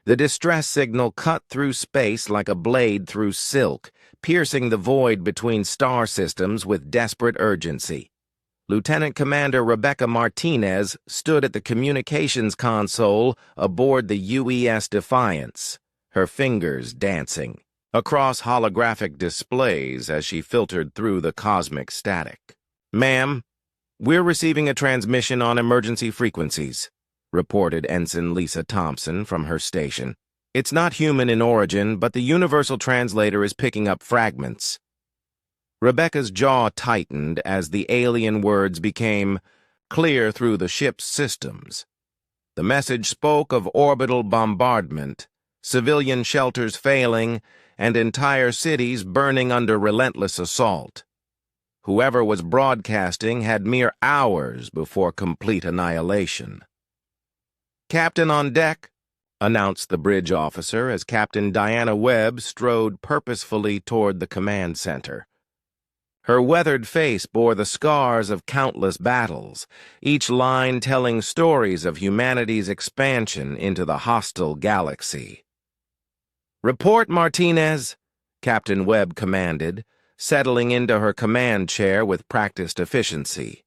The distress signal cut through space like a blade through silk, piercing the void between star systems with desperate urgency. Lieutenant Commander Rebecca Martinez stood at the communications console aboard the UES Defiance, her fingers dancing across holographic displays as she filtered through the cosmic static. "Ma'am, we're receiving a transmission on emergency frequencies," reported Ensign Lisa Thompson from her station. "It's not human in origin, but the universal translator is picking up fragments." Rebecca's jaw tightened as the alien words became clear through the ship's systems. The message spoke of orbital bombardment, civilian shelters failing, and entire cities burning under relentless assault. Whoever was broadcasting had mere hours before complete annihilation. "Captain on deck," announced the bridge officer as Captain Diana Webb strode purposefully toward the command center. Her weathered face bore the scars of countless battles, each line telling stories of humanity's expansion into the hostile galaxy. "Report, Martinez," Captain Webb commanded, settling into her command chair with practiced efficiency.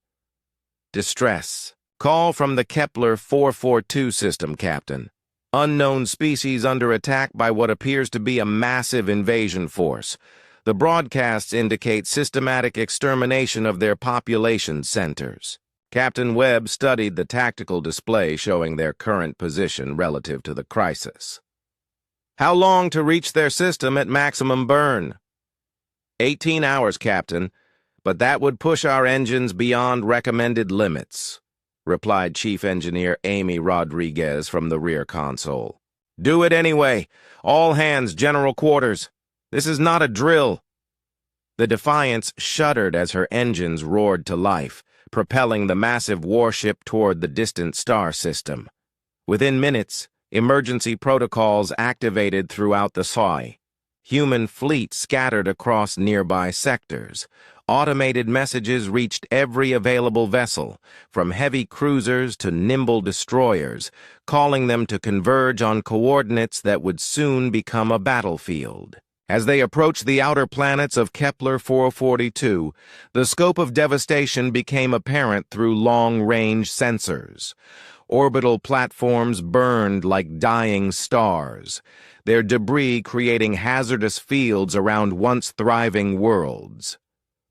"Distress. Call from the Kepler 442 system, Captain. Unknown species under attack by what appears to be a massive invasion force. The broadcasts indicate systematic extermination of their population centers." Captain Webb studied the tactical display showing their current position relative to the crisis. "How long to reach their system at maximum burn?" 18 hours, Captain, but that would push our engines beyond recommended limits," replied Chief Engineer Amy Rodriguez from the rear console. "Do it anyway. All hands, general quarters. This is not a drill." The Defiance shuddered as her engines roared to life, propelling the massive warship toward the distant star system. Within minutes, emergency protocols activated throughout the sky. Human fleet scattered across nearby sectors. Automated messages reached every available vessel, from heavy cruisers to nimble destroyers, calling them to converge on coordinates that would soon become a battlefield. As they approached the outer planets of Kepler 442, the scope of devastation became apparent through long-range sensors. Orbital platforms burned like dying stars, their debris creating hazardous fields around once thriving worlds.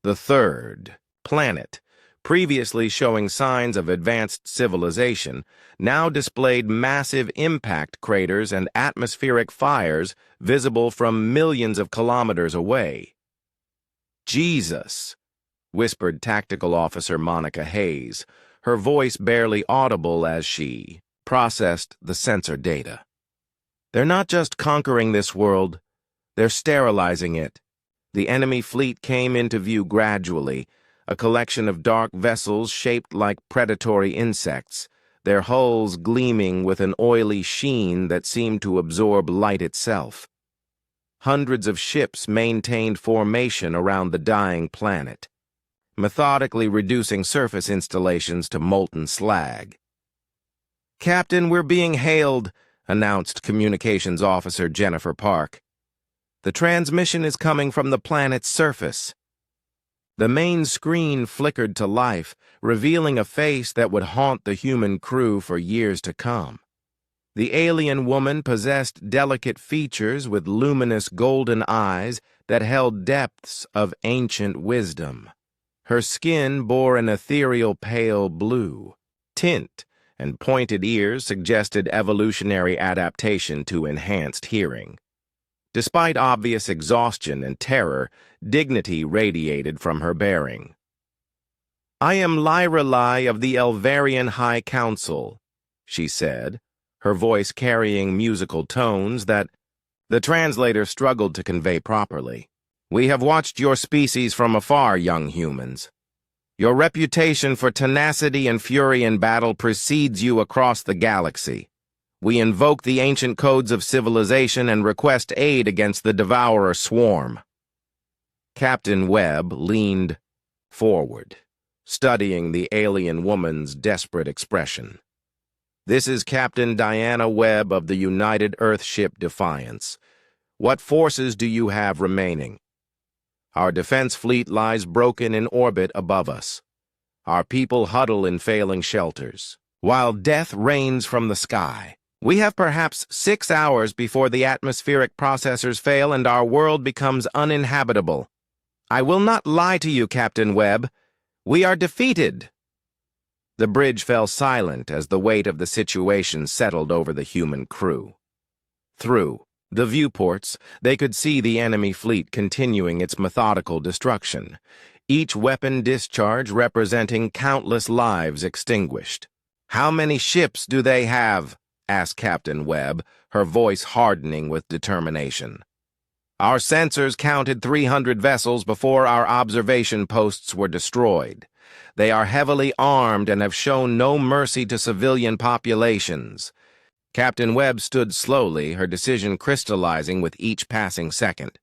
The third planet, previously showing signs of advanced civilization, now displayed massive impact craters and atmospheric fires visible from millions of kilometers away. "Jesus," whispered Tactical Officer Monica Hayes, her voice barely audible as she processed the sensor data. "They're not just conquering this world, they're sterilizing it." The enemy fleet came into view gradually, a collection of dark vessels shaped like predatory insects, their hulls gleaming with an oily sheen that seemed to absorb light itself. Hundreds of ships maintained formation around the dying planet, methodically reducing surface installations to molten slag. "Captain, we're being hailed," announced Communications Officer Jennifer Park. "The transmission is coming from the planet's surface." The main screen flickered to life, revealing a face that would haunt the human crew for years to come. The alien woman possessed delicate features with luminous golden eyes that held depths of ancient wisdom. Her skin bore an ethereal pale blue tint, and pointed ears suggested evolutionary adaptation to enhanced hearing. Despite obvious exhaustion and terror, dignity radiated from her bearing. "I am Lyra Lai of the Elvarian High Council," she said, her voice carrying musical tones that the translator struggled to convey properly. "We have watched your species from afar, young humans. Your reputation for tenacity and fury in battle precedes you across the galaxy. We invoke the ancient codes of civilization and request aid against the Devourer swarm." Captain Webb leaned forward, studying the alien woman's desperate expression. This is Captain Diana Webb of the United Earthship Defiance. What forces do you have remaining? Our defense fleet lies broken in orbit above us. Our people huddle in failing shelters, while death rains from the sky. We have perhaps 6 hours before the atmospheric processors fail and our world becomes uninhabitable. I will not lie to you, Captain Webb. We are defeated. The bridge fell silent as the weight of the situation settled over the human crew. Through the viewports, they could see the enemy fleet continuing its methodical destruction, each weapon discharge representing countless lives extinguished. "How many ships do they have?" asked Captain Webb, her voice hardening with determination. "Our sensors counted 300 vessels before our observation posts were destroyed. They are heavily armed and have shown no mercy to civilian populations." Captain Webb stood slowly, her decision crystallizing with each passing second.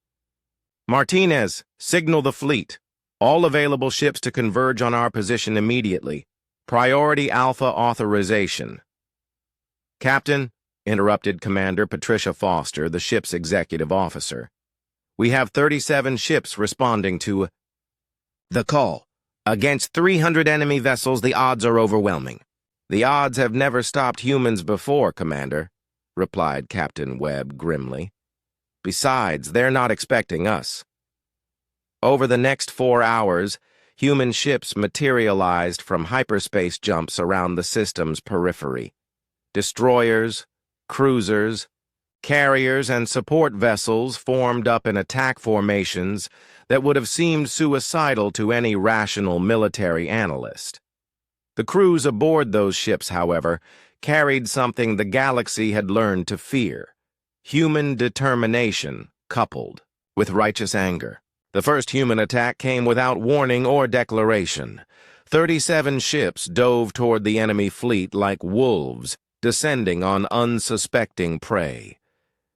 "Martinez, signal the fleet. All available ships to converge on our position immediately. Priority Alpha authorization." "Captain," interrupted Commander Patricia Foster, the ship's executive officer, "we have 37 ships responding to the call. Against 300 enemy vessels, the odds are overwhelming." "The odds have never stopped humans before, Commander," replied Captain Webb grimly. "Besides, they're not expecting us." Over the next 4 hours, human ships materialized from hyperspace jumps around the system's periphery. Destroyers, cruisers, carriers, and support vessels formed up in attack formations that would have seemed suicidal to any rational military analyst. The crews aboard those ships, however, carried something the galaxy had learned to fear: human determination coupled with righteous anger. The first human attack came without warning or declaration. 37 ships dove toward the enemy fleet like wolves, descending on unsuspecting prey.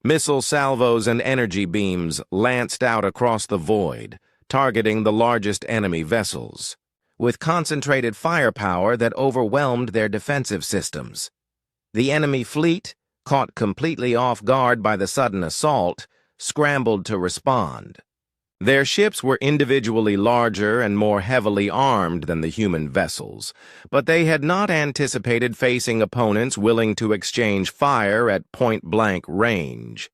Missile salvos and energy beams lanced out across the void, targeting the largest enemy vessels, with concentrated firepower that overwhelmed their defensive systems. The enemy fleet, caught completely off guard by the sudden assault, scrambled to respond. Their ships were individually larger and more heavily armed than the human vessels, but they had not anticipated facing opponents willing to exchange fire at point-blank range.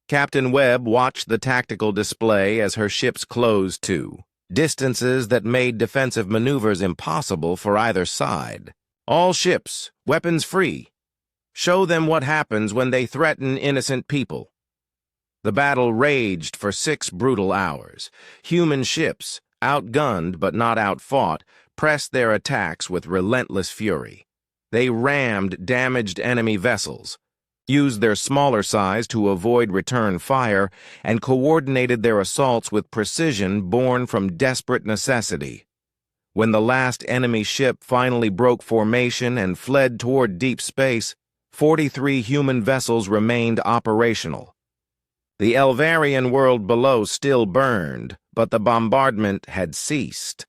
Captain Webb watched the tactical display as her ships closed to distances that made defensive maneuvers impossible for either side. "All ships, weapons free. Show them what happens when they threaten innocent people." The battle raged for 6 brutal hours. Human ships, outgunned but not outfought, pressed their attacks with relentless fury. They rammed damaged enemy vessels, used their smaller size to avoid return fire, and coordinated their assaults with precision born from desperate necessity. When the last enemy ship finally broke formation and fled toward deep space, 43 human vessels remained operational. The Elvarian world below still burned, but the bombardment had ceased.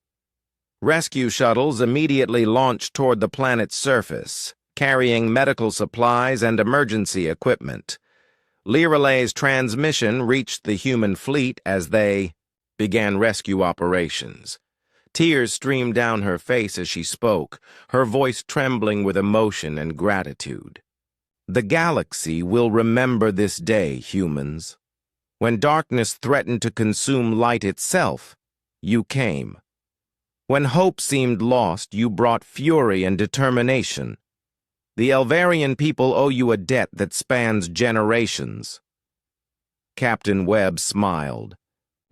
Rescue shuttles immediately launched toward the planet's surface, carrying medical supplies and emergency equipment. Lerelay's transmission reached the human fleet as they began rescue operations. Tears streamed down her face as she spoke, her voice trembling with emotion and gratitude. "The galaxy will remember this day, humans. When darkness threatened to consume light itself, you came. When hope seemed lost, you brought fury and determination. The Elvarian people owe you a debt that spans generations." Captain Webb smiled,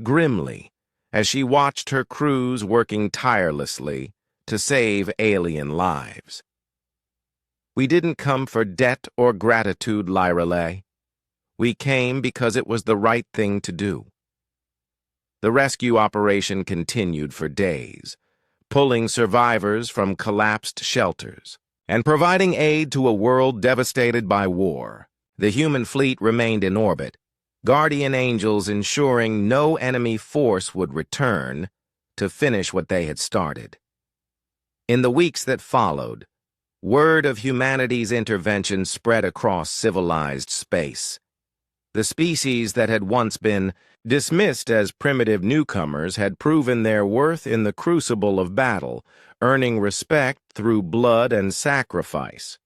grimly, as she watched her crews working tirelessly to save alien lives. "We didn't come for debt or gratitude, Lirelay. We came because it was the right thing to do." The rescue operation continued for days, pulling survivors from collapsed shelters and providing aid to a world devastated by war. The human fleet remained in orbit, guardian angels ensuring no enemy force would return to finish what they had started. In the weeks that followed, Word of humanity's intervention spread across civilized space. The species that had once been dismissed as primitive newcomers had proven their worth in the crucible of battle, earning respect through blood and sacrifice.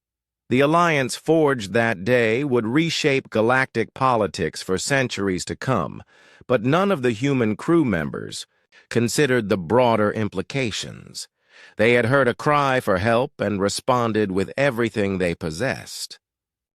The alliance forged that day would reshape galactic politics for centuries to come, but none of the human crew members considered the broader implications. They had heard a cry for help and responded with everything they possessed.